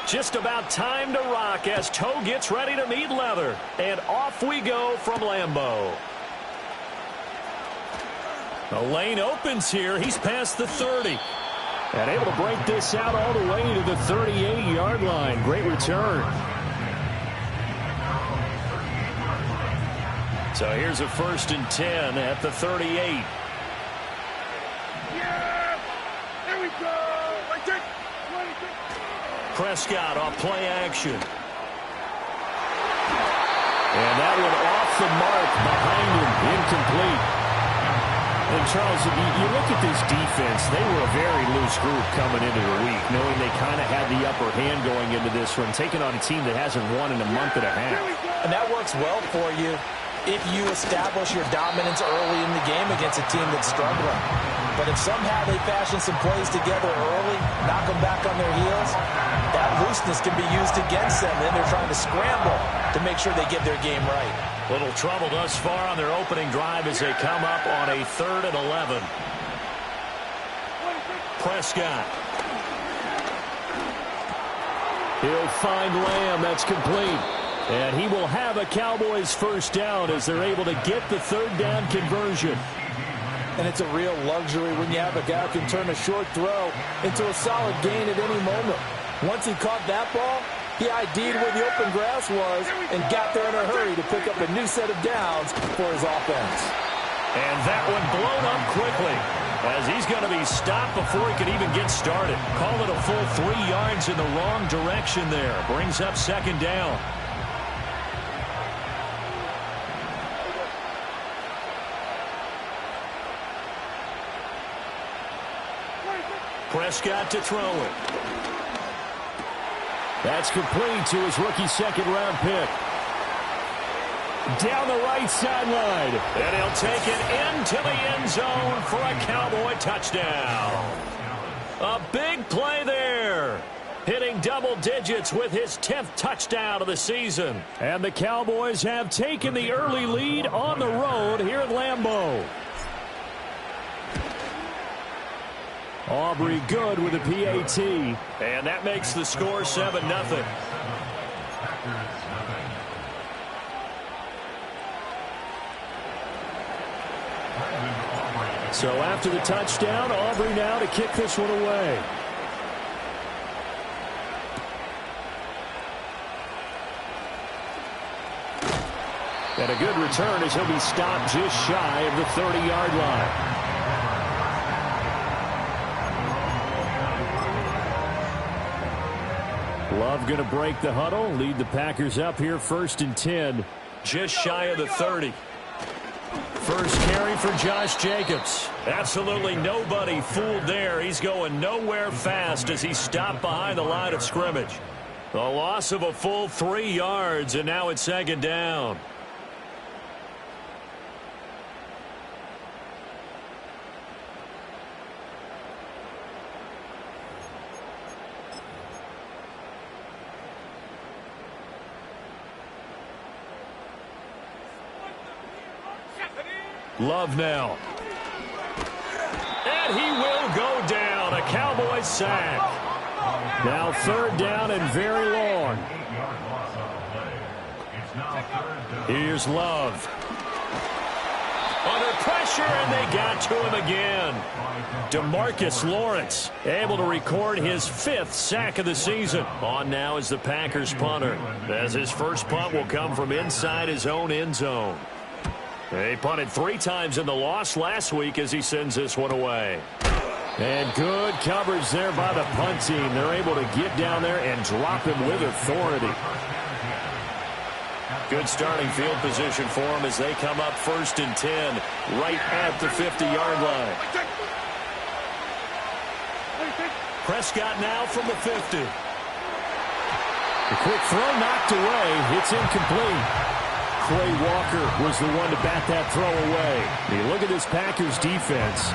Just about time to rock as toe gets ready to meet leather. And off we go from Lambeau. The lane opens here. He's past the 30. And able to break this out all the way to the 38-yard line. Great return. So here's a 1st and 10 at the 38. Yeah! There we go! Prescott off play action. And that one off the mark behind him. Incomplete. And Charles, you look at this defense, they were a very loose group coming into the week, knowing they kind of had the upper hand going into this one, taking on a team that hasn't won in a month and a half. And that works well for you if you establish your dominance early in the game against a team that's struggling. But if somehow they fashion some plays together early, knock them back on their heels, that looseness can be used against them. Then they're trying to scramble to make sure they get their game right. Little trouble thus far on their opening drive as they come up on a 3rd and 11. Prescott. He'll find Lamb. That's complete. And he will have a Cowboys first down as they're able to get the 3rd down conversion. And it's a real luxury when you have a guy who can turn a short throw into a solid gain at any moment. Once he caught that ball, he ID'd where the open grass was and got there in a hurry to pick up a new set of downs for his offense. And that one blown up quickly as he's going to be stopped before he could even get started. Call it a full 3 yards in the wrong direction there. Brings up 2nd down. Prescott to throw it. That's complete to his rookie 2nd-round pick. Down the right sideline. And he'll take it into the end zone for a Cowboy touchdown. A big play there. Hitting double digits with his 10th touchdown of the season. And the Cowboys have taken the early lead on the road here at Lambeau. Aubrey good with a PAT. And that makes the score 7-0. So after the touchdown, Aubrey now to kick this one away. And a good return as he'll be stopped just shy of the 30-yard line. Love going to break the huddle, lead the Packers up here 1st and 10. Just shy of the 30. First carry for Josh Jacobs. Absolutely nobody fooled there. He's going nowhere fast as he's stopped behind the line of scrimmage. The loss of a full 3 yards, and now it's 2nd down. Love now. And he will go down. A Cowboys sack. Now 3rd down and very long. Here's Love. Under pressure, and they got to him again. DeMarcus Lawrence able to record his 5th sack of the season. On now is the Packers punter, as his first punt will come from inside his own end zone. They punted 3 times in the loss last week as he sends this one away. And good coverage there by the punt team. They're able to get down there and drop him with authority. Good starting field position for him as they come up 1st and 10 right at the 50-yard line. Prescott now from the 50. The quick throw knocked away. It's incomplete. Quay Walker was the one to bat that throw away. You look at this Packers defense.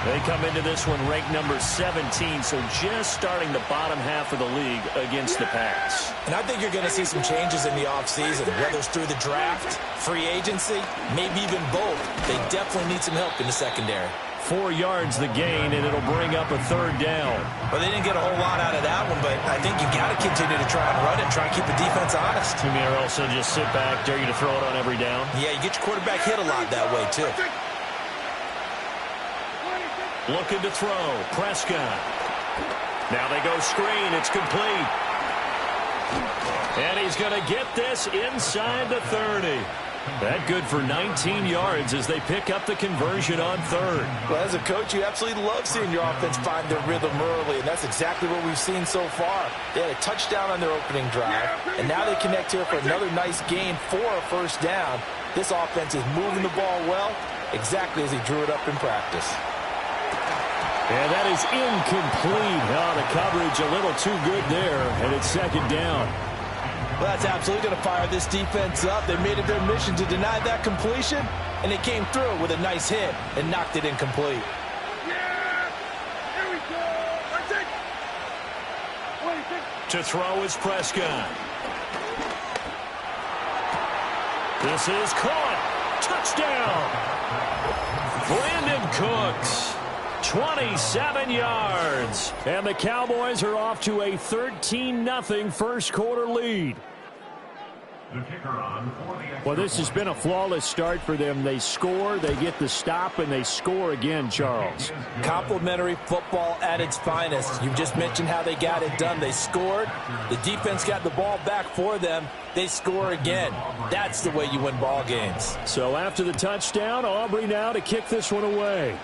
They come into this one ranked number 17, so just starting the bottom half of the league against the pass. And I think you're going to see some changes in the offseason, whether it's through the draft, free agency, maybe even both. They definitely need some help in the secondary. 4 yards the gain, and it'll bring up a 3rd down. Well, they didn't get a whole lot out of that one, but I think you got to continue to try and run it and try and keep the defense honest. You mean, or also just sit back, dare you to throw it on every down? Yeah, you get your quarterback hit a lot that way, too. Looking to throw. Prescott. Now they go screen. It's complete. And he's going to get this inside the 30. That good for 19 yards as they pick up the conversion on 3rd. Well, as a coach, you absolutely love seeing your offense find their rhythm early, and that's exactly what we've seen so far. They had a touchdown on their opening drive, and now they connect here for another nice gain for a 1st down. This offense is moving the ball well, exactly as he drew it up in practice. And that is incomplete. Oh, the coverage a little too good there, and it's 2nd down. Well, that's absolutely going to fire this defense up. They made it their mission to deny that completion, and they came through with a nice hit and knocked it incomplete. Yeah! Here we go! That's it! To throw is Prescott. This is caught. Touchdown! Brandon Cooks. 27 yards. And the Cowboys are off to a 13-0 first quarter lead. Well, this has been a flawless start for them. They score, they get the stop, and they score again, Charles. Complimentary football at its finest. You just mentioned how they got it done. They scored. The defense got the ball back for them. They score again. That's the way you win ball games. So after the touchdown, Aubrey now to kick this one away.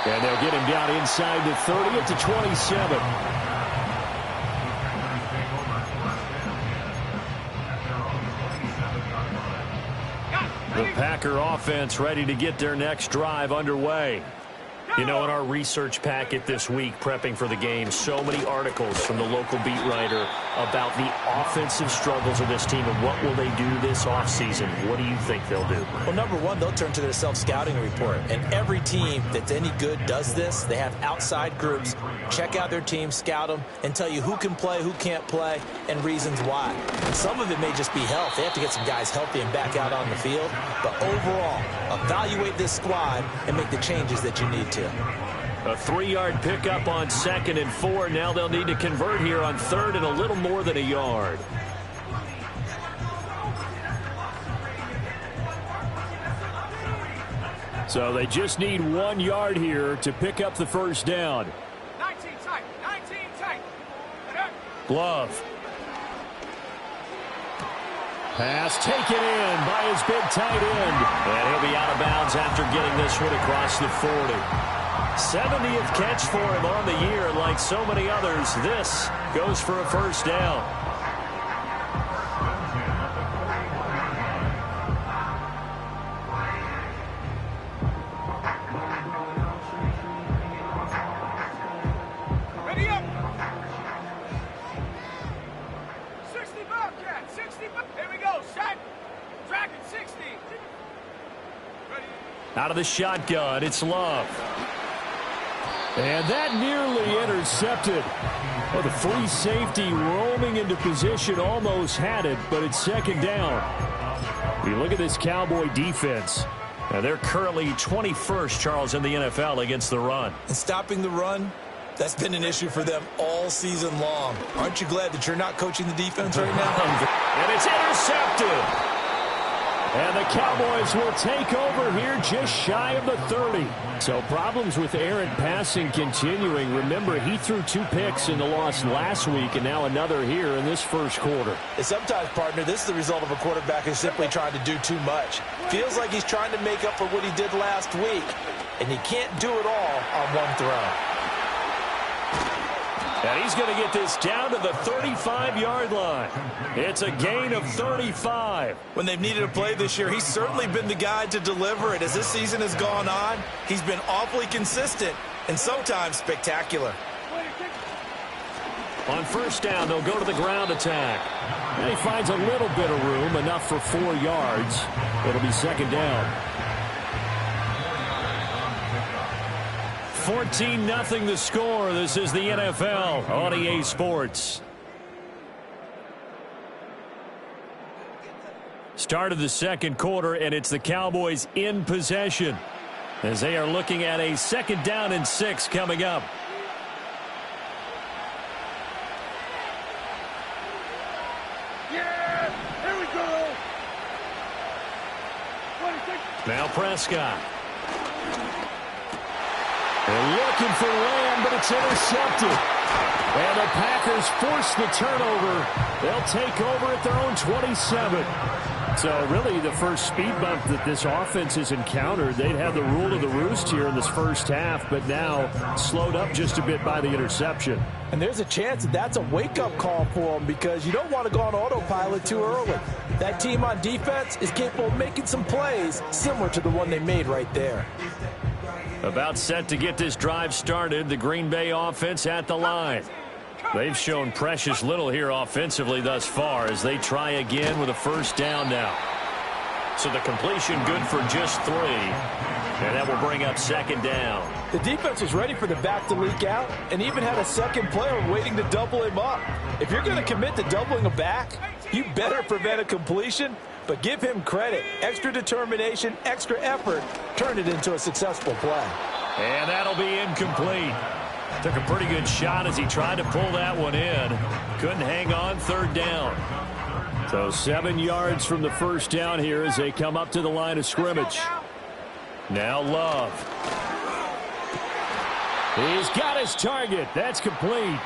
And they'll get him down inside the 30 to 27. The Packer offense ready to get their next drive underway. You know, in our research packet this week, prepping for the game, so many articles from the local beat writer about the offensive struggles of this team and what will they do this offseason. What do you think they'll do? Well, number one, they'll turn to their self-scouting report. And every team that's any good does this. They have outside groups. Check out their team, scout them, and tell you who can play, who can't play, and reasons why. Some of it may just be health. They have to get some guys healthy and back out on the field. But overall, evaluate this squad and make the changes that you need to. A 3-yard pickup on 2nd and 4. Now they'll need to convert here on 3rd and a little more than a yard. So they just need 1 yard here to pick up the 1st down. 19 tight, 19 tight. Glove. Pass taken in by his big tight end. And he'll be out of bounds after getting this one across the 40. 70th catch for him on the year, and like so many others, this goes for a 1st down. Ready up! 60 Bobcat, 60 Bobcat. Here we go, shot. Dragon 60. Ready. Out of the shotgun, it's Love. And that nearly intercepted. Oh, the free safety roaming into position almost had it, but it's 2nd down. You look at this Cowboy defense. Now they're currently 21st, Charles, in the NFL against the run. And stopping the run, that's been an issue for them all season long. Aren't you glad that you're not coaching the defense right now? And it's intercepted. And the Cowboys will take over here just shy of the 30. So problems with errant passing continuing. Remember, he threw 2 picks in the loss last week, and now another here in this first quarter. And sometimes, partner, this is the result of a quarterback who's simply trying to do too much. Feels like he's trying to make up for what he did last week, and he can't do it all on one throw. And he's going to get this down to the 35-yard line. It's a gain of 35. When they've needed a play this year, he's certainly been the guy to deliver it. As this season has gone on, he's been awfully consistent and sometimes spectacular. On 1st down, they'll go to the ground attack. And he finds a little bit of room, enough for 4 yards. It'll be 2nd down. 14-0 the score. This is the NFL on EA Sports. Start of the second quarter, and it's the Cowboys in possession as they are looking at a 2nd down and 6 coming up. Yeah, here we go. Now Prescott. They're looking for Lamb, but it's intercepted. And the Packers force the turnover. They'll take over at their own 27. So really the first speed bump that this offense has encountered, they'd have the rule of the roost here in this first half, but now slowed up just a bit by the interception. And there's a chance that that's a wake-up call for them because you don't want to go on autopilot too early. That team on defense is capable of making some plays similar to the one they made right there. About set to get this drive started, the Green Bay offense at the line. They've shown precious little here offensively thus far as they try again with a 1st down now. So the completion good for just 3. And that will bring up 2nd down. The defense was ready for the back to leak out and even had a second player waiting to double him up. If you're going to commit to doubling a back, you better prevent a completion, but give him credit. Extra determination, extra effort, turned it into a successful play. And that'll be incomplete. Took a pretty good shot as he tried to pull that one in. Couldn't hang on, 3rd down. So 7 yards from the 1st down here as they come up to the line of scrimmage. Now Love. He's got his target. That's complete.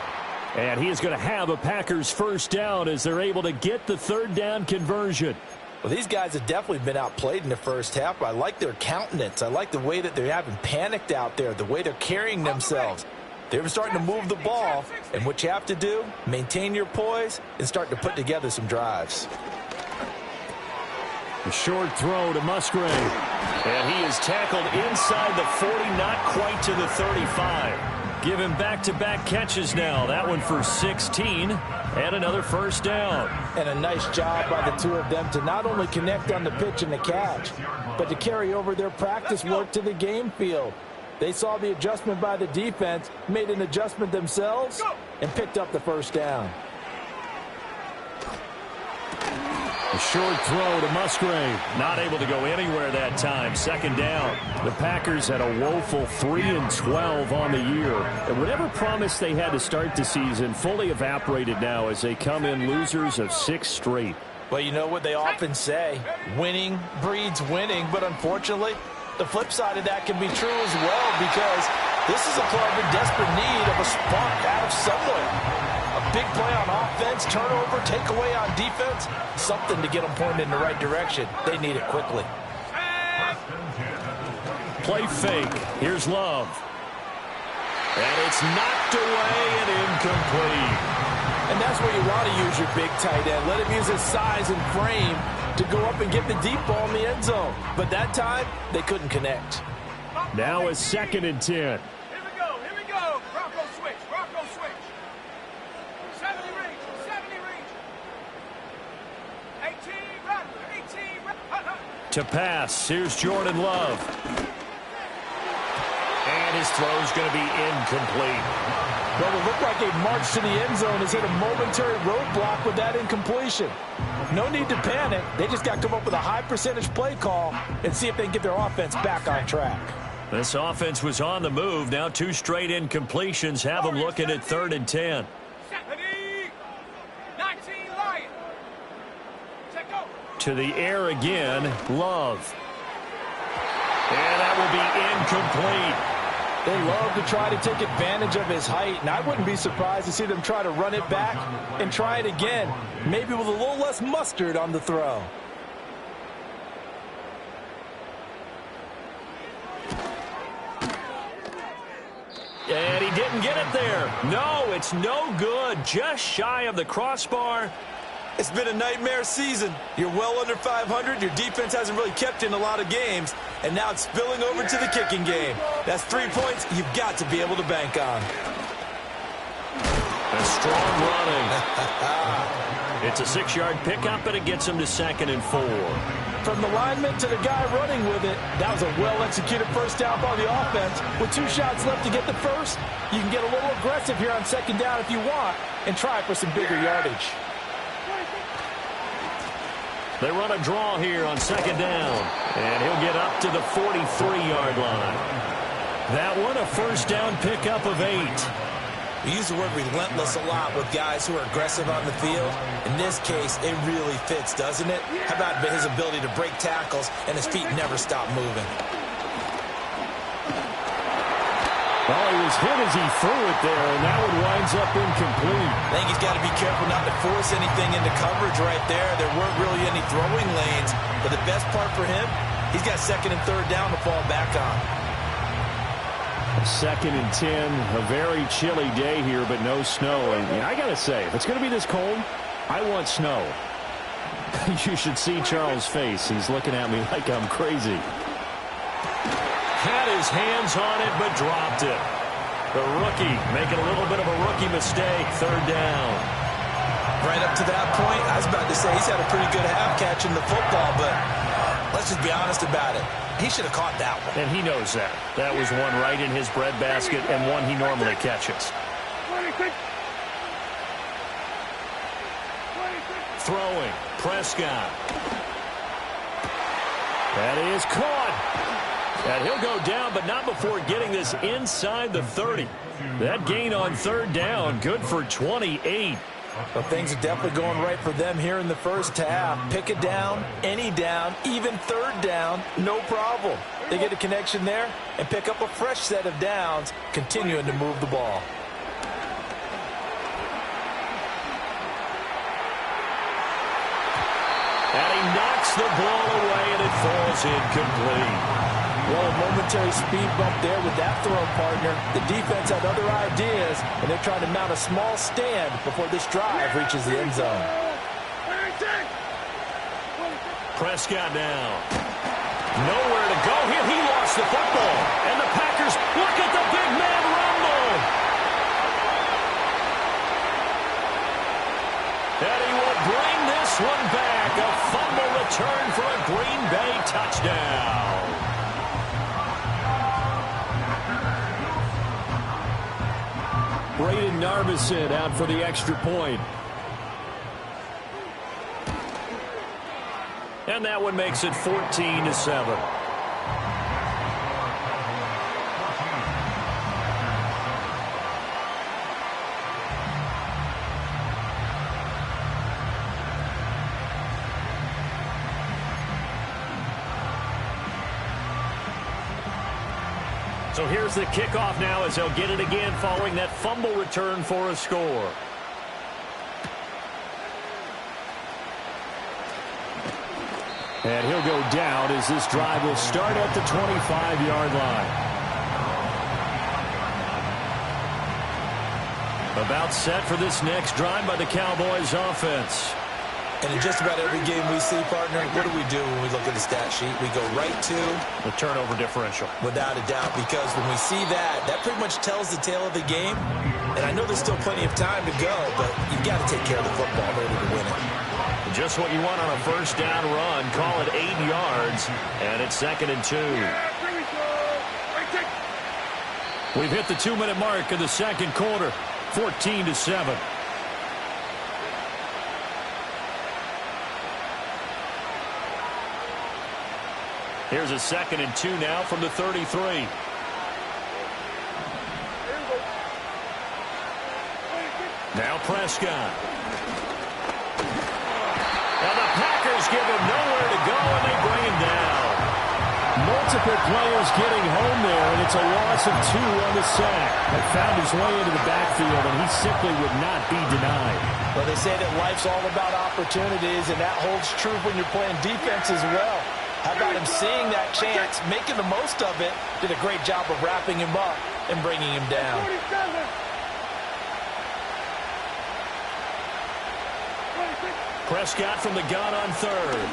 And he is going to have a Packers 1st down as they're able to get the 3rd down conversion. Well, these guys have definitely been outplayed in the first half. I like their countenance. I like the way that they haven't panicked out there, the way they're carrying themselves. They're starting to move the ball, and what you have to do, maintain your poise and start to put together some drives. A short throw to Musgrave. And he is tackled inside the 40, not quite to the 35. Give him back-to-back catches now. That one for 16 and another 1st down. And a nice job by the two of them to not only connect on the pitch and the catch, but to carry over their practice work to the game field. They saw the adjustment by the defense, made an adjustment themselves, and picked up the 1st down. A short throw to Musgrave. Not able to go anywhere that time. 2nd down. The Packers had a woeful 3-12 on the year. And whatever promise they had to start the season fully evaporated now as they come in losers of 6 straight. Well, you know what they often say, winning breeds winning, but unfortunately, the flip side of that can be true as well because this is a club in desperate need of a spark out of somewhere. A big play on offense, turnover, takeaway on defense, something to get them pointed in the right direction. They need it quickly. Play fake. Here's Love. And it's knocked away and incomplete. And that's where you want to use your big tight end. Let him use his size and frame to go up and get the deep ball in the end zone. But that time, they couldn't connect. Now a 2nd and 10. Here we go. Bronco switch. 70 reach. 18 run. To pass. Here's Jordan Love. And his throw's going to be incomplete. Well, it looked like a march to the end zone has hit a momentary roadblock with that incompletion. No need to panic. They just got to come up with a high percentage play call and see if they can get their offense back on track. This offense was on the move. Now 2 straight incompletions have them looking at 3rd and 10. 19 Lion. Check go. To the air again, Love. And that will be incomplete. They love to try to take advantage of his height, and I wouldn't be surprised to see them try to run it back and try it again, maybe with a little less mustard on the throw. And he didn't get it there. No, it's no good. Just shy of the crossbar. It's been a nightmare season. You're well under 500. Your defense hasn't really kept you in a lot of games. And now it's spilling over to the kicking game. That's 3 points you've got to be able to bank on. A strong running. It's a 6-yard pickup, and it gets him to 2nd and 4. From the lineman to the guy running with it, that was a well-executed 1st down by the offense. With 2 shots left to get the first, you can get a little aggressive here on 2nd down if you want and try for some bigger yardage. They run a draw here on second down, and he'll get up to the 43-yard line. That one, a first down pickup of 8. We use the word relentless a lot with guys who are aggressive on the field. In this case, it really fits, doesn't it? How about his ability to break tackles and his feet never stop moving? Well, he was hit as he threw it there, and that one winds up incomplete. I think he's got to be careful not to force anything into coverage right there. There weren't really any throwing lanes, but the best part for him, he's got second and third down to fall back on. Second and 10, a very chilly day here, but no snow. And I got to say, if it's going to be this cold, I want snow. You should see Charles' face. He's looking at me like I'm crazy. Had his hands on it, but dropped it. The rookie making a little bit of a rookie mistake. Third down. Right up to that point, I was about to say he's had a pretty good half catching the football, but let's just be honest about it. He should have caught that one. And he knows that. That was one right in his breadbasket and one he normally catches. Throwing. Prescott. That is caught. And he'll go down, but not before getting this inside the 30. That gain on third down, good for 28. Well, things are definitely going right for them here in the first half. Pick it down, any down, even third down, no problem. They get a connection there and pick up a fresh set of downs, continuing to move the ball. And he knocks the ball away, and it falls incomplete. Well, a momentary speed bump there with that throw partner. The defense had other ideas, and they're trying to mount a small stand before this drive reaches the end zone. Prescott down. Nowhere to go here. He lost the football. And the Packers, look at the big man rumble. And he will bring this one back. A fumble return for a Green Bay touchdown. Braden Narbison out for the extra point. And that one makes it 14-7. So here's the kickoff now as they'll get it again following that fumble return for a score. And he'll go down as this drive will start at the 25-yard line. About set for this next drive by the Cowboys offense. And in just about every game we see, partner, what do we do when we look at the stat sheet? We go right to the turnover differential. Without a doubt, because when we see that, that pretty much tells the tale of the game. And I know there's still plenty of time to go, but you've got to take care of the football in order to win it. Just what you want on a first down run. Call it 8 yards, and it's 2nd and 2. We've hit the 2-minute mark of the second quarter, 14-7. Here's a 2nd and 2 now from the 33. Now Prescott. And the Packers give him nowhere to go, and they bring him down. Multiple players getting home there, and it's a loss of 2 on the sack. That found his way into the backfield, and he simply would not be denied. Well, they say that life's all about opportunities, and that holds true when you're playing defense as well. How about him seeing that chance, making the most of it, did a great job of wrapping him up and bringing him down. Prescott from the gun on third.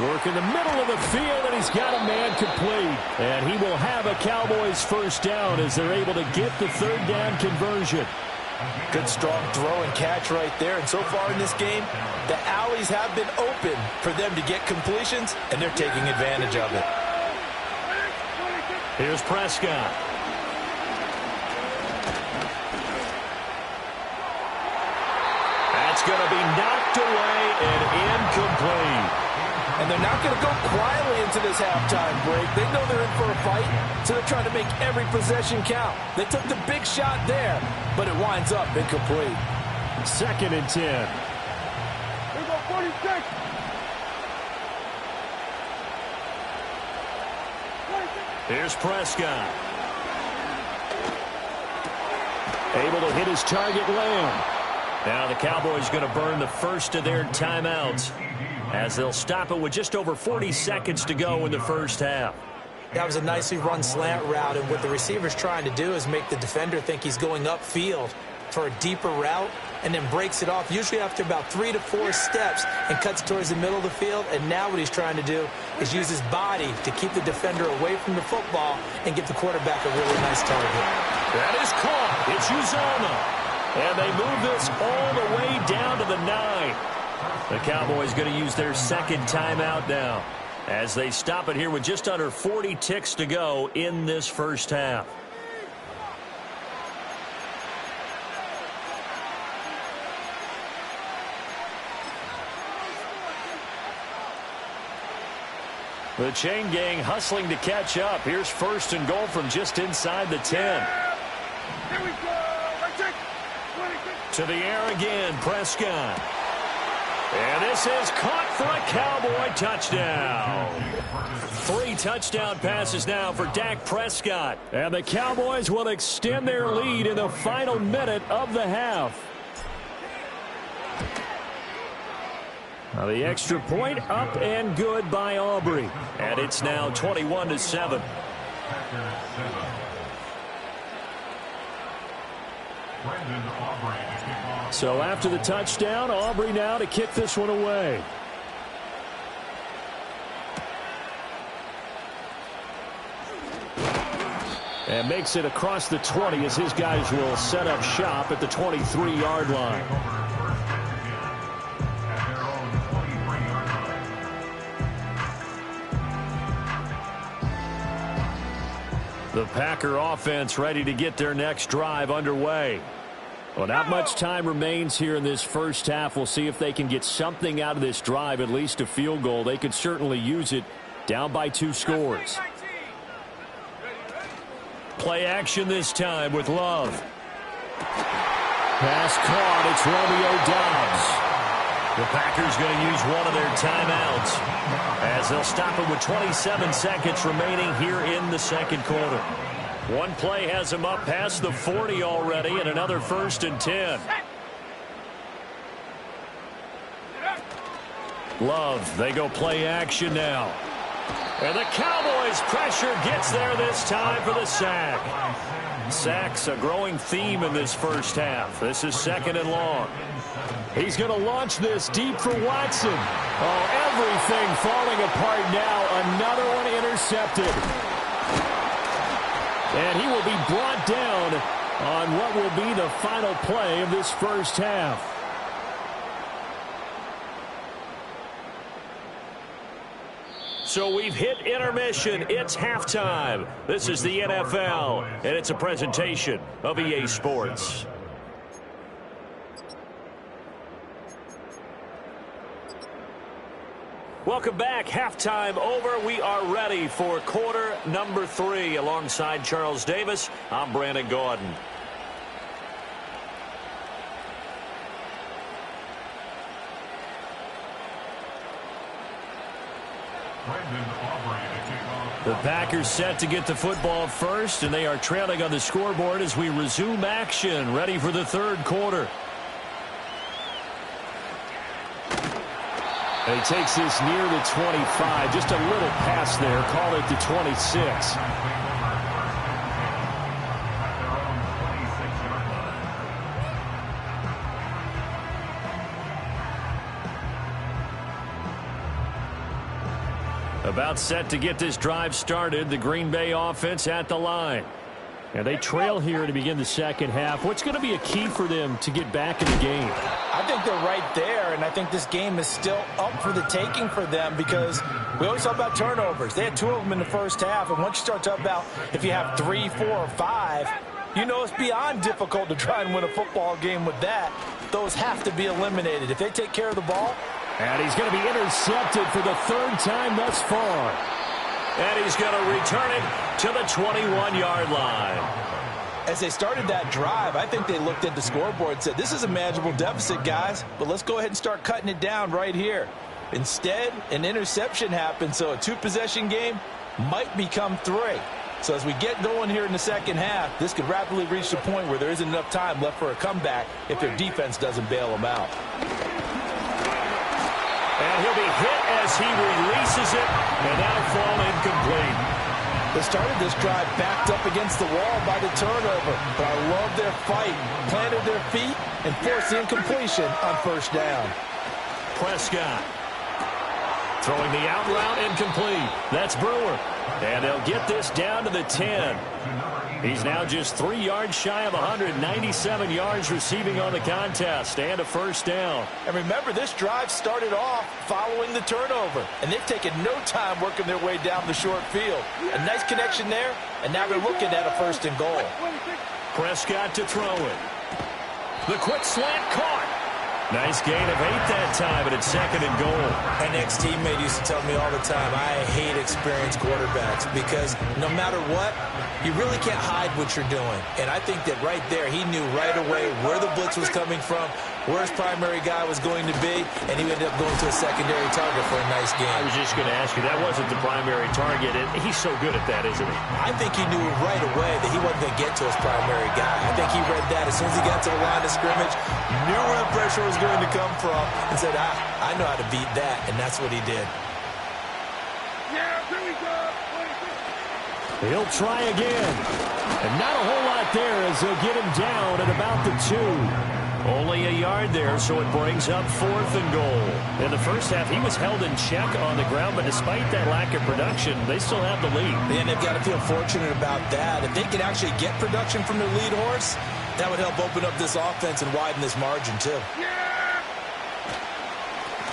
Work in the middle of the field, and he's got a man complete. And he will have a Cowboys first down as they're able to get the third down conversion. Good strong throw and catch right there. And so far in this game, the alleys have been open for them to get completions, and they're taking advantage of it. Here's Prescott. That's going to be knocked knocked away and incomplete. And they're not going to go quietly into this halftime break. They know they're in for a fight, so they're trying to make every possession count. They took the big shot there, but it winds up incomplete. 2nd and 10. Here we go, 46. Here's Prescott. Able to hit his target, Lamb. Now the Cowboys going to burn the first of their timeouts as they'll stop it with just over 40 seconds to go in the first half. That was a nicely run slant route, and what the receiver's trying to do is make the defender think he's going upfield for a deeper route, and then breaks it off, usually after about 3 to 4 steps, and cuts towards the middle of the field. And now what he's trying to do is use his body to keep the defender away from the football and give the quarterback a really nice target. That is caught. It's Uzomah. And they move this all the way down to the 9. The Cowboys going to use their second timeout now as they stop it here with just under 40 ticks to go in this first half. The chain gang hustling to catch up. Here's 1st and goal from just inside the 10. Here we go. To the air again, Prescott. And this is caught for a Cowboy touchdown. 3 touchdown passes now for Dak Prescott. And the Cowboys will extend their lead in the final minute of the half. Now the extra point up and good by Aubrey. And it's now 21-7. So after the touchdown, Aubrey now to kick this one away. And makes it across the 20 as his guys will set up shop at the 23-yard line. The Packer offense ready to get their next drive underway. Well, not much time remains here in this first half. We'll see if they can get something out of this drive, at least a field goal. They could certainly use it, down by 2 scores. Play action this time with Love. Pass caught. It's Romeo Doubs. The Packers going to use one of their timeouts as they'll stop it with 27 seconds remaining here in the second quarter. One play has them up past the 40 already, and another 1st and 10. Love, they go play action now. And the Cowboys pressure gets there this time for the sack. Sacks a growing theme in this first half. This is 2nd and long. He's going to launch this deep for Watson. Oh, everything falling apart now. Another one intercepted. And he will be brought down on what will be the final play of this first half. So we've hit intermission. It's halftime. This is the NFL, and it's a presentation of EA Sports. Welcome back. Halftime over. We are ready for quarter number 3. Alongside Charles Davis, I'm Brandon Gaudin. The Packers set to get the football first, and they are trailing on the scoreboard as we resume action, ready for the third quarter. And he takes this near the 25. Just a little pass there. Call it the 26. About set to get this drive started. The Green Bay offense at the line. And they trail here to begin the second half. What's going to be a key for them to get back in the game? I think they're right there, and I think this game is still up for the taking for them because we always talk about turnovers. They had 2 of them in the first half, and once you start talking about if you have 3, 4, or 5, You know it's beyond difficult to try and win a football game with that. Those have to be eliminated. If they take care of the ball. And he's going to be intercepted for the third time thus far. And he's going to return it to the 21-yard line. As they started that drive, I think they looked at the scoreboard and said, this is a manageable deficit, guys, but let's go ahead and start cutting it down right here. Instead, an interception happened, so a two-possession game might become three. So as we get going here in the second half, this could rapidly reach the point where there isn't enough time left for a comeback if their defense doesn't bail them out. And he'll be hit as he releases it, and that'll fall incomplete. They started this drive backed up against the wall by the turnover, but I love their fight, planted their feet, and forced the incompletion on first down. Prescott throwing the out route incomplete. That's Brewer. And they'll get this down to the 10. He's now just 3 yards shy of 197 yards receiving on the contest and a first down. And remember, this drive started off following the turnover, and they've taken no time working their way down the short field. A nice connection there, and now they're looking at a first and goal. Prescott to throw it. The quick slant caught. Nice gain of 8 that time, but it's second and goal. An ex-teammate used to tell me all the time, I hate experienced quarterbacks because no matter what, you really can't hide what you're doing. And I think that right there, he knew right away where the blitz was coming from, where his primary guy was going to be, and he ended up going to a secondary target for a nice game. I was just going to ask you, that wasn't the primary target, and he's so good at that, isn't he? I think he knew right away that he wasn't going to get to his primary guy. I think he read that as soon as he got to the line of scrimmage, knew where the pressure was going to come from, and said, I know how to beat that, and that's what he did. Yeah, here we go. He'll try again. And not a whole lot there as they'll get him down at about the 2. Only a yard there, so it brings up 4th and goal. In the first half, he was held in check on the ground, but despite that lack of production, they still have the lead. And they've got to feel fortunate about that. If they can actually get production from their lead horse, that would help open up this offense and widen this margin, too.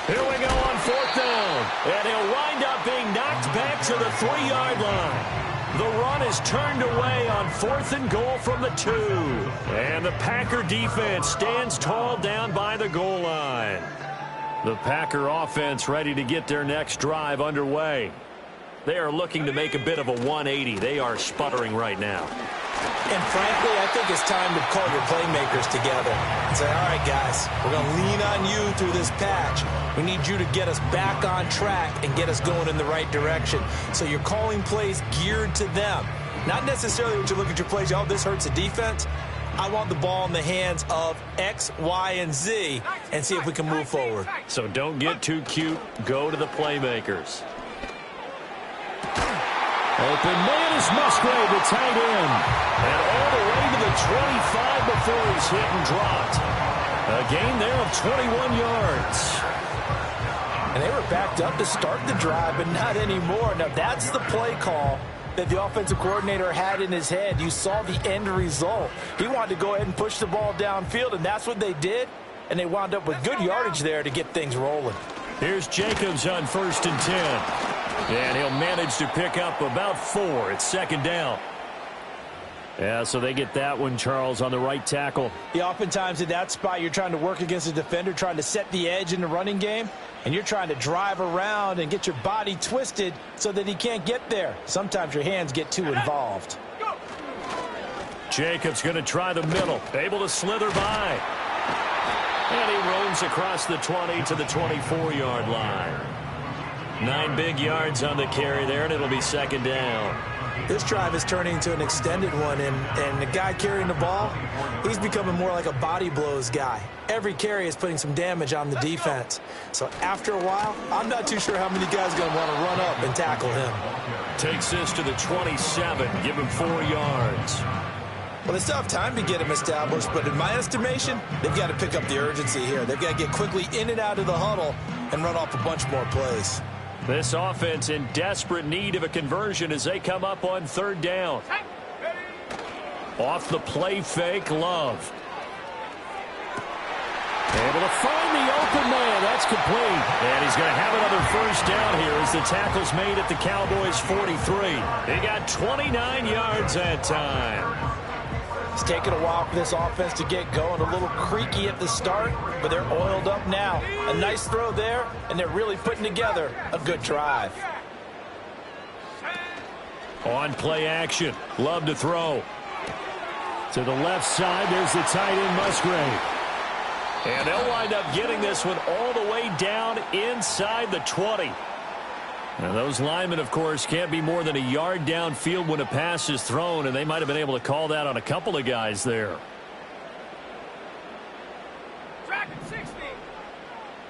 Here we go on 4th down. And he'll wind up being knocked back to the 3-yard line. The run is turned away on 4th and goal from the 2. And the Packer defense stands tall down by the goal line. The Packer offense ready to get their next drive underway. They are looking to make a bit of a 180. They are sputtering right now. And frankly, I think it's time to call your playmakers together and say, all right, guys, we're going to lean on you through this patch. We need you to get us back on track and get us going in the right direction. So you're calling plays geared to them. Not necessarily when you look at your plays, oh, this hurts the defense. I want the ball in the hands of X, Y, and Z and see if we can move forward. So don't get too cute. Go to the playmakers. Open man is Musgrave, the tight end. And all the way to the 25 before he's hit and dropped. A gain there of 21 yards. And they were backed up to start the drive, but not anymore. Now, that's the play call that the offensive coordinator had in his head. You saw the end result. He wanted to go ahead and push the ball downfield, and that's what they did. And they wound up with good yardage there to get things rolling. Here's Jacobs on 1st and 10. And he'll manage to pick up about 4. It's 2nd down. Yeah, so they get that one, Charles, on the right tackle. Yeah, oftentimes in that spot, you're trying to work against a defender, trying to set the edge in the running game, and you're trying to drive around and get your body twisted so that he can't get there. Sometimes your hands get too involved. Jacobs going to try the middle, able to slither by. And he roams across the 20 to the 24-yard line. 9 big yards on the carry there, and it'll be 2nd down. This drive is turning into an extended one, and the guy carrying the ball, he's becoming more like a body blows guy. Every carry is putting some damage on the defense. So after a while, I'm not too sure how many guys are going to want to run up and tackle him. Takes this to the 27, give him 4 yards. Well, they still have time to get him established, but in my estimation, they've got to pick up the urgency here. They've got to get quickly in and out of the huddle and run off a bunch more plays. This offense in desperate need of a conversion as they come up on 3rd down. Off the play fake, Love. Able to find the open man. That's complete. And he's going to have another first down here as the tackle's made at the Cowboys' 43. They got 29 yards that time. It's taken a while for this offense to get going. A little creaky at the start, but they're oiled up now. A nice throw there, and they're really putting together a good drive. On play action. Love to throw. To the left side, there's the tight end Musgrave. And they'll wind up getting this one all the way down inside the 20. Now, those linemen, of course, can't be more than a yard downfield when a pass is thrown, and they might have been able to call that on a couple of guys there. Track at 60.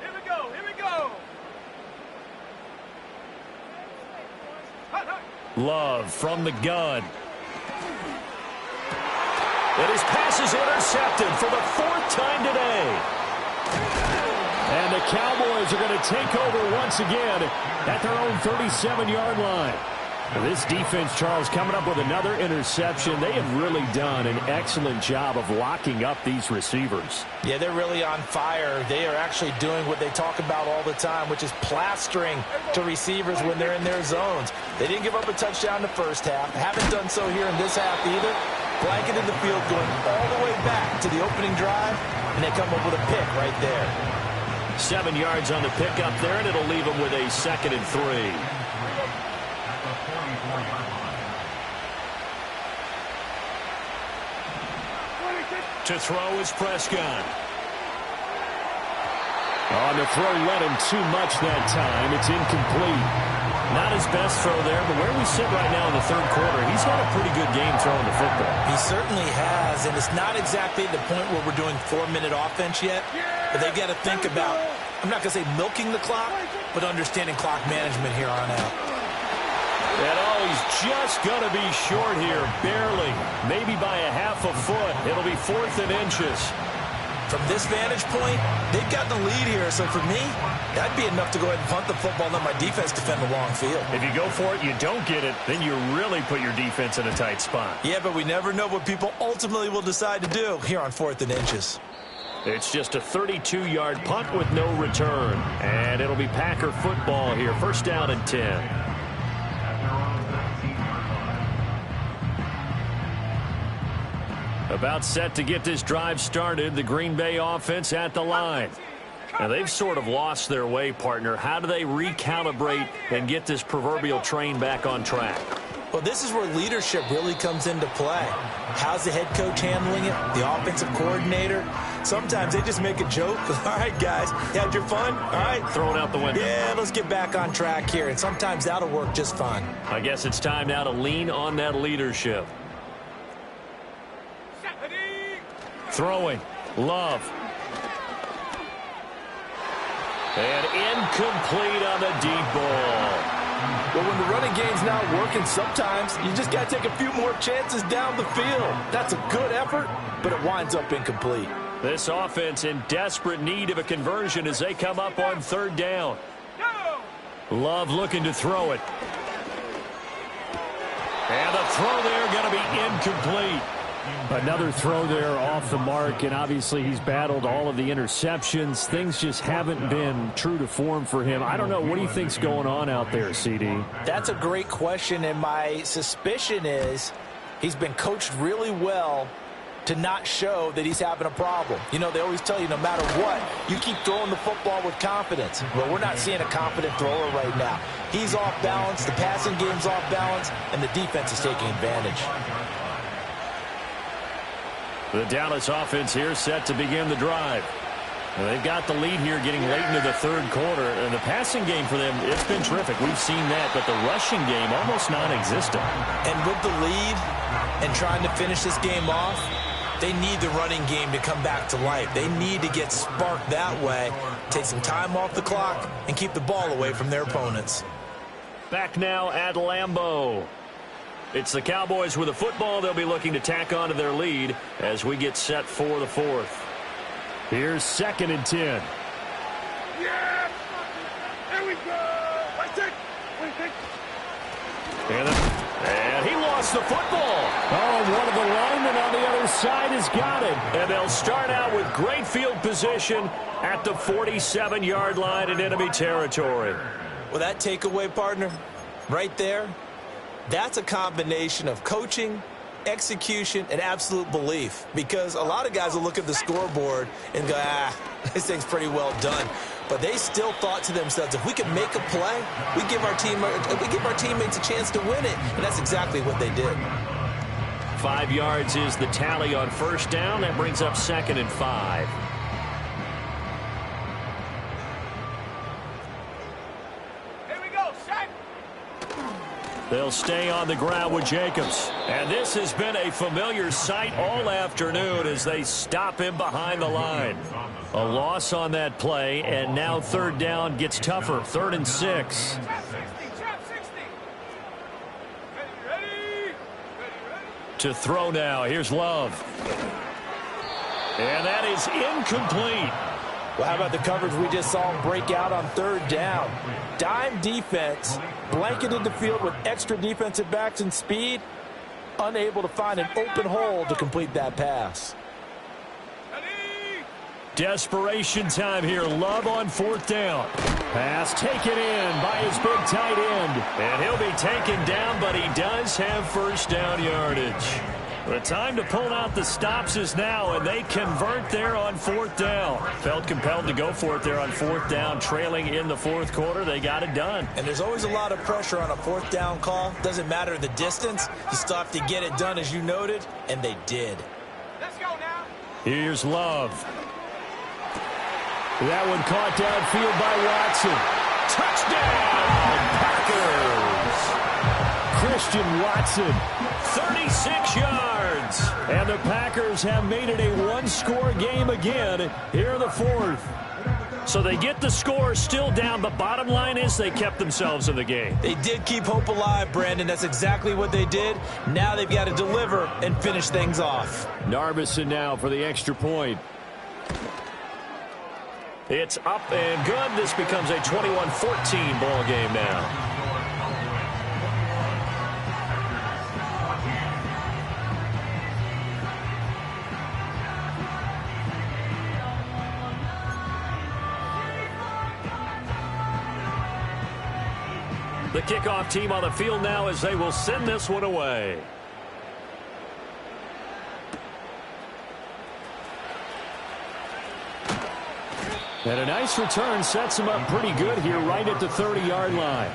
Here we go. Here we go. Love from the gun. And his pass is intercepted for the 4th time today. And the Cowboys are going to take over once again at their own 37-yard line. This defense, Charles, coming up with another interception. They have really done an excellent job of locking up these receivers. Yeah, they're really on fire. They are actually doing what they talk about all the time, which is plastering to receivers when they're in their zones. They didn't give up a touchdown in the first half. Haven't done so here in this half either. Blanketed the field going all the way back to the opening drive, and they come up with a pick right there. 7 yards on the pickup there, and it'll leave them with a 2nd and 3. To throw is Prescott. On the throw, led him too much that time. It's incomplete. Not his best throw there, but where we sit right now in the 3rd quarter, he's had a pretty good game throwing the football. He certainly has, and it's not exactly the point where we're doing 4-minute offense yet, but they got to think about, I'm not going to say milking the clock, but understanding clock management here on out. And he's just going to be short here, barely, maybe by a half a foot. It'll be 4th and inches. From this vantage point, they've got the lead here, so for me, that'd be enough to go ahead and punt the football and let my defense defend the long field. If you go for it, you don't get it, then you really put your defense in a tight spot. Yeah, but we never know what people ultimately will decide to do here on 4th and inches. It's just a 32-yard punt with no return, and it'll be Packer football here, 1st down and 10. About set to get this drive started, the Green Bay offense at the line. Now, they've sort of lost their way, partner. How do they recalibrate and get this proverbial train back on track? Well, this is where leadership really comes into play. How's the head coach handling it? The offensive coordinator? Sometimes they just make a joke. All right, guys, you had your fun? All right. Throw it out the window. Yeah, let's get back on track here. And sometimes that'll work just fine. I guess it's time now to lean on that leadership. Throwing. Love. And incomplete on the deep ball. But when the running game's not working, sometimes you just got to take a few more chances down the field. That's a good effort, but it winds up incomplete. This offense in desperate need of a conversion as they come up on 3rd down. Love looking to throw it. And the throw there going to be incomplete. Another throw there off the mark, and obviously he's battled all of the interceptions. Things just haven't been true to form for him. I don't know. What do you think's going on out there, CD? That's a great question, and my suspicion is he's been coached really well to not show that he's having a problem. You know, they always tell you no matter what, you keep throwing the football with confidence. Well, we're not seeing a confident thrower right now. He's off balance, the passing game's off balance, and the defense is taking advantage. The Dallas offense here set to begin the drive. They've got the lead here getting late into the 3rd quarter. And the passing game for them, it's been terrific. We've seen that, but the rushing game almost non-existent. And with the lead and trying to finish this game off, they need the running game to come back to life. They need to get sparked that way, take some time off the clock, and keep the ball away from their opponents. Back now at Lambeau. It's the Cowboys with the football. They'll be looking to tack on to their lead as we get set for the 4th. Here's 2nd and 10. Yeah! There we go! Wait, And he lost the football. Oh, one of the linemen on the other side has got it. And they'll start out with great field position at the 47-yard line in enemy territory. Well, that takeaway, partner, right there, that's a combination of coaching execution, and absolute belief. Because a lot of guys will look at the scoreboard and go, this thing's pretty well done. But they still thought to themselves, if we can make a play, we give our teammates a chance to win it. And that's exactly what they did. 5 yards is the tally on first down. That brings up 2nd and 5. They'll stay on the ground with Jacobs. And this has been a familiar sight all afternoon as they stop him behind the line. A loss on that play, and now 3rd down gets tougher. 3rd and 6. To throw now. Here's Love. And that is incomplete. Well, how about the coverage we just saw him break out on 3rd down? Dime defense, blanketed the field with extra defensive backs and speed, unable to find an open hole to complete that pass. Desperation time here. Love on 4th down. Pass taken in by his big tight end. And he'll be taken down, but he does have first down yardage. The time to pull out the stops is now, and they convert there on 4th down. Felt compelled to go for it there on 4th down, trailing in the 4th quarter. They got it done. And there's always a lot of pressure on a 4th down call. Doesn't matter the distance. You still have to get it done, as you noted, and they did. Let's go now. Here's Love. That one caught downfield by Watson. Touchdown, Packers! Christian Watson, 36 yards. And the Packers have made it a one-score game again here in the 4th. So they get the score still down, but bottom line is they kept themselves in the game. They did keep hope alive, Brandon. That's exactly what they did. Now they've got to deliver and finish things off. Narbison now for the extra point. It's up and good. This becomes a 21-14 ball game now. The kickoff team on the field now as they will send this one away. And a nice return sets him up pretty good here right at the 30-yard line.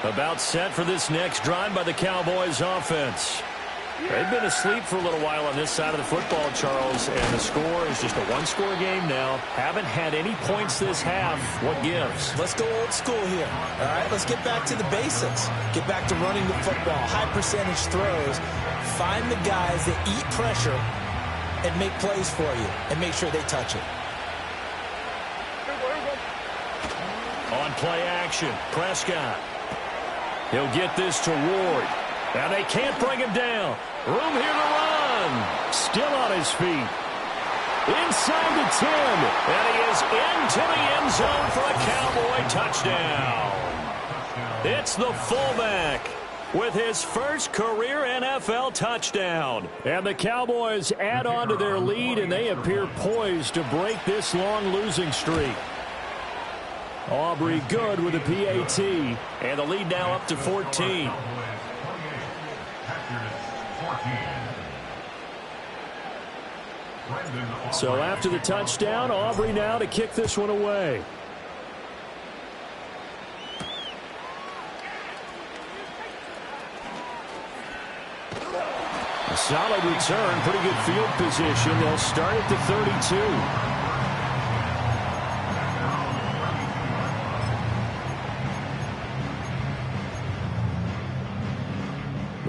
About set for this next drive by the Cowboys offense. They've been asleep for a little while on this side of the football, Charles, and the score is just a one-score game now. Haven't had any points this half. What gives? Let's go old school here. All right, let's get back to the basics. Get back to running the football, high-percentage throws. Find the guys that eat pressure and make plays for you and make sure they touch it. On play action, Prescott. He'll get this to Ward. And they can't bring him down. Room here to run. Still on his feet. Inside the 10. And he is into the end zone for a Cowboy touchdown. It's the fullback with his first career NFL touchdown. And the Cowboys add on to their lead, and they appear poised to break this long losing streak. Aubrey good with a PAT. And the lead now up to 14. So after the touchdown, Aubrey now to kick this one away. A solid return, pretty good field position. They'll start at the 32.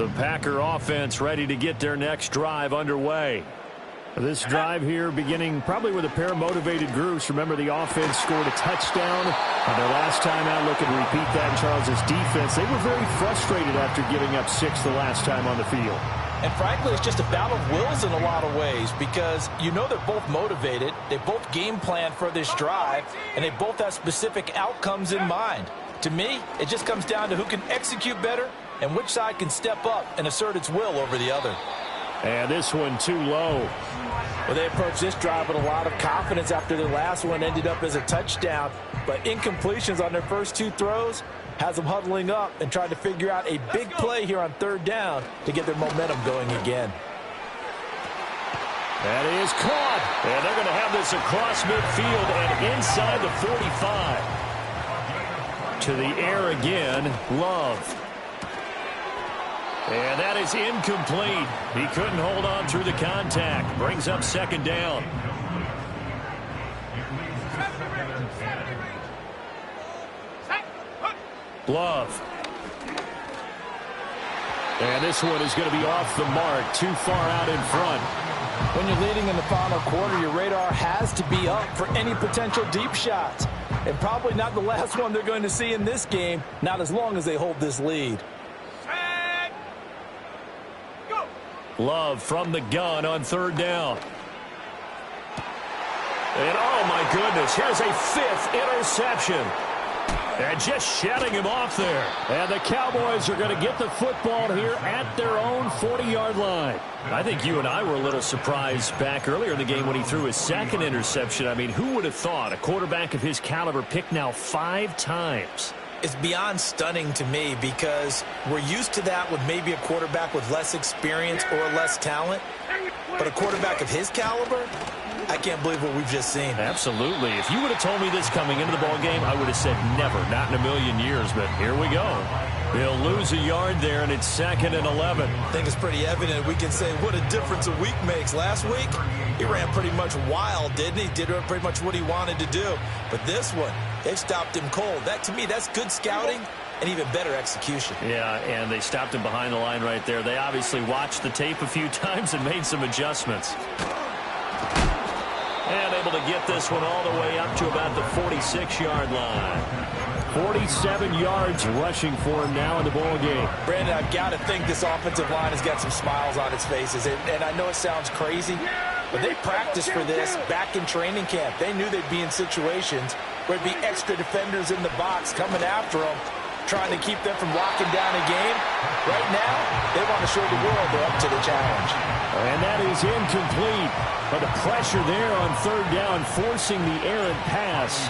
The Packer offense ready to get their next drive underway. This drive here beginning probably with a pair of motivated groups. Remember, the offense scored a touchdown on their last time out. Look and repeat that in Charles's defense. They were very frustrated after giving up 6 the last time on the field. And frankly, it's just a battle of wills in a lot of ways because you know they're both motivated. They both game plan for this drive, and they both have specific outcomes in mind. To me, it just comes down to who can execute better and which side can step up and assert its will over the other. And this one too low. Well, they approached this drive with a lot of confidence after their last one ended up as a touchdown. But incompletions on their first 2 throws, has them huddling up and trying to figure out a big play here on third down to get their momentum going again. That is caught. And they're going to have this across midfield and inside the 45. To the air again, Love. And that is incomplete. He couldn't hold on through the contact. Brings up second down. Love. And this one is going to be off the mark, too far out in front. When you're leading in the final quarter, your radar has to be up for any potential deep shots. And probably not the last one they're going to see in this game, not as long as they hold this lead. Set. Go. Love from the gun on third down. And oh my goodness, here's a fifth interception. And just shutting him off there. And the Cowboys are going to get the football here at their own 40-yard line. I think you and I were a little surprised back earlier in the game when he threw his second interception. I mean, who would have thought a quarterback of his caliber picked now 5 times? It's beyond stunning to me because we're used to that with maybe a quarterback with less experience or less talent. But a quarterback of his caliber, I can't believe what we've just seen. Absolutely. If you would have told me this coming into the ball game, I would have said never, not in a million years. But here we go. They'll lose a yard there, and it's 2nd and 11. I think it's pretty evident. We can say what a difference a week makes. Last week, he ran pretty much wild, didn't he? Did pretty much what he wanted to do. But this one, they've stopped him cold. That, to me, that's good scouting and even better execution. Yeah, and they stopped him behind the line right there. They obviously watched the tape a few times and made some adjustments. And able to get this one all the way up to about the 46-yard line. 47 yards rushing for him now in the ball game. Brandon, I've got to think this offensive line has got some smiles on its faces. And I know it sounds crazy, but they practiced for this back in training camp. They knew they'd be in situations where there'd be extra defenders in the box coming after them, trying to keep them from locking down a game. Right now, they want to show the world they're up to the challenge. And that is incomplete. But the pressure there on third down, forcing the errant pass.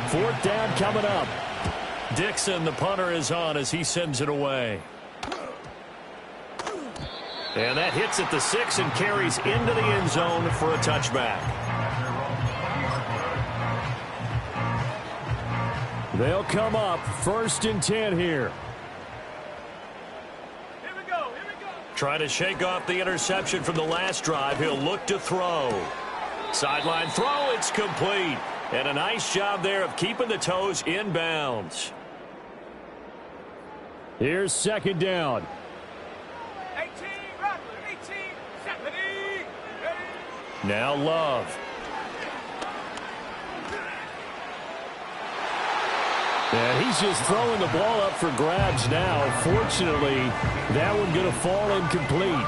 4th down coming up. Dixon, the punter, is on as he sends it away. And that hits at the 6 and carries into the end zone for a touchback. They'll come up 1st and 10 here. Here we go. Trying to shake off the interception from the last drive. He'll look to throw. Sideline throw, it's complete. And a nice job there of keeping the toes in bounds. Here's 2nd down. 18, 18, 70. Now Love. And he's just throwing the ball up for grabs now. Fortunately, that one going to fall incomplete.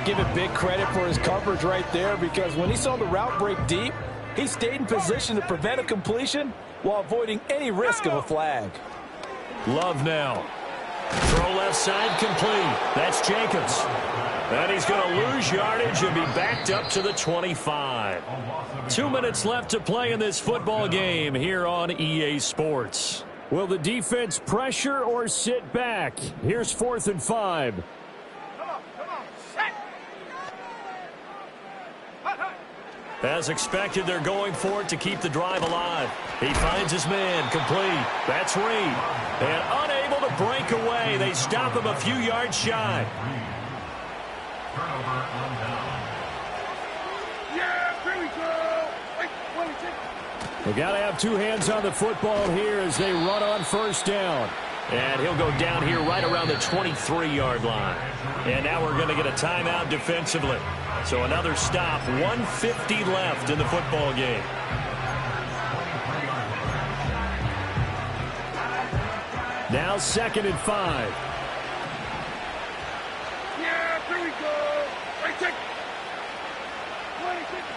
Give it big credit for his coverage right there, because when he saw the route break deep, he stayed in position to prevent a completion while avoiding any risk of a flag. Love now. Throw left side complete. That's Jacobs. And he's going to lose yardage and be backed up to the 25. 2 minutes left to play in this football game here on EA Sports. Will the defense pressure or sit back? Here's 4th and 5. Come on, set. As expected, they're going for it to keep the drive alive. He finds his man, complete. That's Reed. And unable to break away. They stop him a few yards shy. They got to have 2 hands on the football here as they run on 1st down. And he'll go down here right around the 23-yard line. And now we're going to get a timeout defensively. So another stop, 1:50 left in the football game. Now 2nd and 5.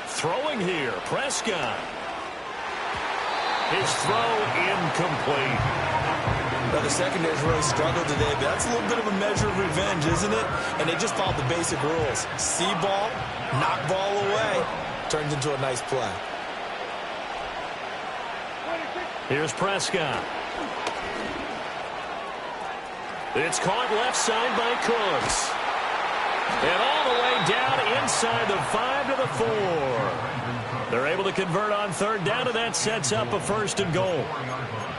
Throwing here, Prescott. His throw incomplete. Now, the secondary's really struggled today, but that's a little bit of a measure of revenge, isn't it? And they just followed the basic rules. See ball, knock ball away, turns into a nice play. Here's Prescott. It's caught left side by Cooks. And all the way down inside the 5 to the 4. They're able to convert on third down, and that sets up a 1st and goal.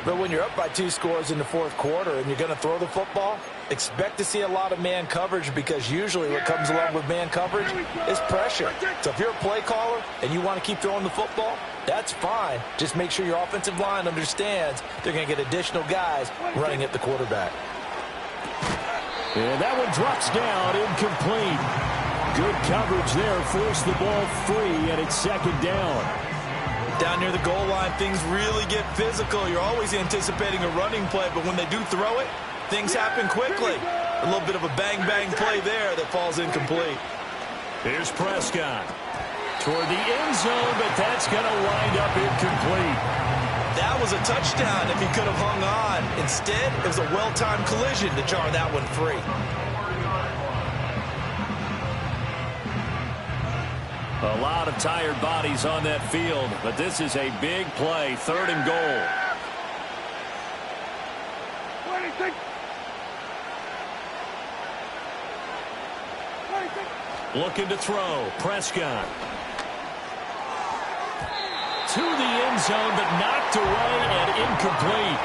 But when you're up by 2 scores in the 4th quarter and you're going to throw the football, expect to see a lot of man coverage, because usually what comes along with man coverage is pressure. So if you're a play caller and you want to keep throwing the football, that's fine. Just make sure your offensive line understands they're going to get additional guys running at the quarterback. And that one drops down, incomplete. Good coverage there, forced the ball free, and it's 2nd down. Down near the goal line, things really get physical. You're always anticipating a running play, but when they do throw it, things happen quickly. A little bit of a bang-bang play there that falls incomplete. Here's Prescott toward the end zone, but that's going to wind up incomplete. That was a touchdown if he could have hung on. Instead, it was a well-timed collision to jar that one free. A lot of tired bodies on that field, but this is a big play, 3rd and goal. Looking to throw, Prescott. To the end zone, but knocked away and incomplete.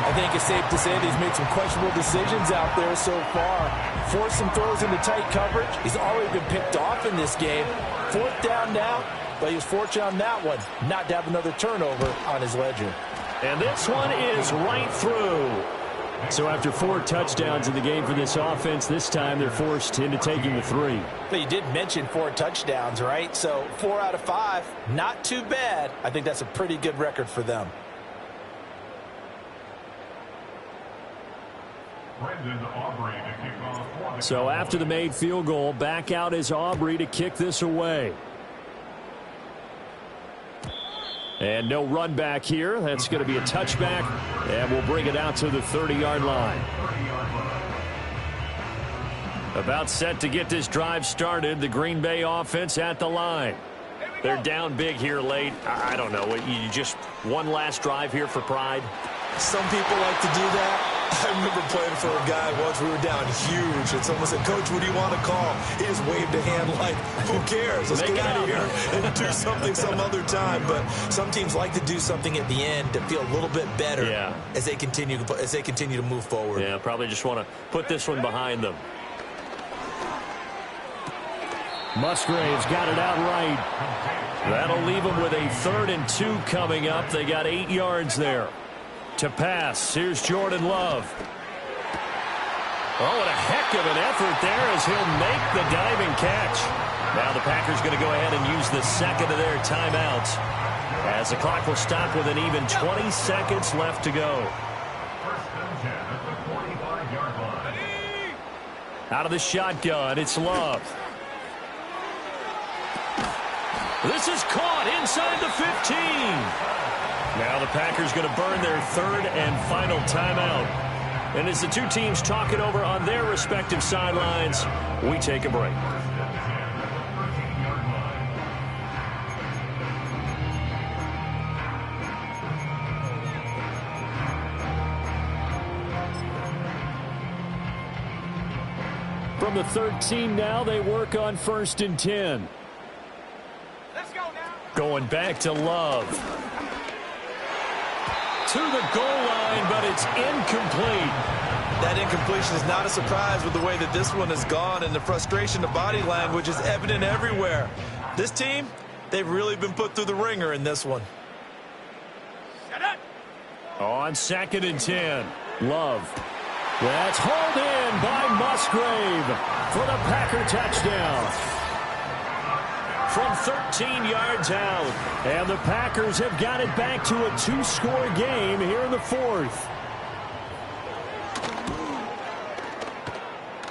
I think it's safe to say that he's made some questionable decisions out there so far. Forced some throws into tight coverage. He's already been picked off in this game. 4th down now, but he was fortunate on that one not to have another turnover on his ledger. And this one is right through. So after 4 touchdowns in the game for this offense, this time they're forced into taking the 3. But you did mention 4 touchdowns, right? So 4 out of 5, not too bad. I think that's a pretty good record for them. So after the made field goal, back out is Aubrey to kick this away. And no run back here. That's going to be a touchback, and we'll bring it out to the 30-yard line. About set to get this drive started. The Green Bay offense at the line. They're down big here late. I don't know. You just one last drive here for pride? Some people like to do that. I remember playing for a guy once. We were down huge, and someone said, "Coach, what do you want to call?" He just waved a hand like, "Who cares? Let's get out of here and do something some other time." But some teams like to do something at the end to feel a little bit better as they continue to move forward. Yeah, probably just want to put this one behind them. Musgrave's got it out right. That'll leave them with a 3rd and 2 coming up. They got 8 yards there. To pass, here's Jordan Love. Oh, what a heck of an effort there as he'll make the diving catch. Now the Packers going to go ahead and use the 2nd of their timeouts, as the clock will stop with an even 20 seconds left to go. Out of the shotgun, it's Love. This is caught inside the 15. Now the Packers going to burn their 3rd and final timeout. And as the two teams talk it over on their respective sidelines, we take a break. From the 13 now, they work on 1st and 10. Let's go now. Going back to Love. To the goal line, but it's incomplete. That incompletion is not a surprise with the way that this one has gone, and the frustration of body language is evident everywhere. This team, they've really been put through the ringer in this one. Set up. On 2nd and 10, Love. That's hauled in by Musgrave for the Packer touchdown. From 13 yards out. And the Packers have got it back to a 2-score game here in the 4th.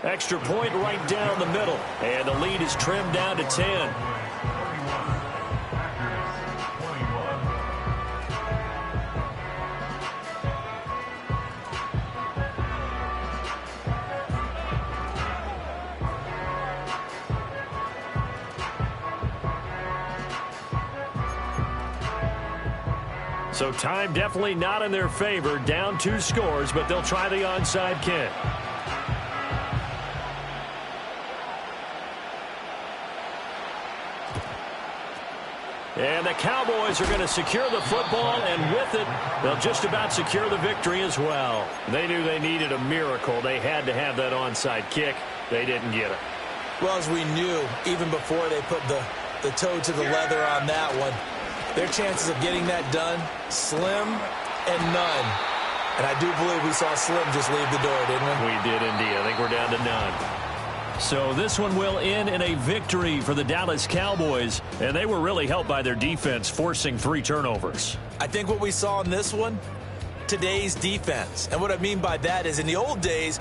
Extra point right down the middle. And the lead is trimmed down to 10. So time definitely not in their favor. Down 2 scores, but they'll try the onside kick. And the Cowboys are going to secure the football, and with it, they'll just about secure the victory as well. They knew they needed a miracle. They had to have that onside kick. They didn't get it. Well, as we knew, even before they put the toe to the leather on that one, their chances of getting that done, slim and none. And I do believe we saw Slim just leave the door, didn't we? We did indeed. I think we're down to none. So this one will end in a victory for the Dallas Cowboys, and they were really helped by their defense forcing 3 turnovers. I think what we saw in this one, today's defense. And what I mean by that is in the old days,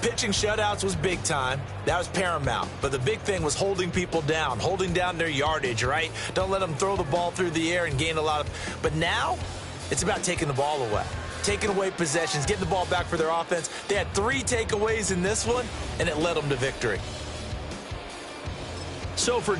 pitching shutouts was big time. That was paramount. But the big thing was holding people down, holding down their yardage, right? Don't let them throw the ball through the air and gain a lot of. But now it's about taking the ball away. Taking away possessions, getting the ball back for their offense. They had 3 takeaways in this one, and it led them to victory. So for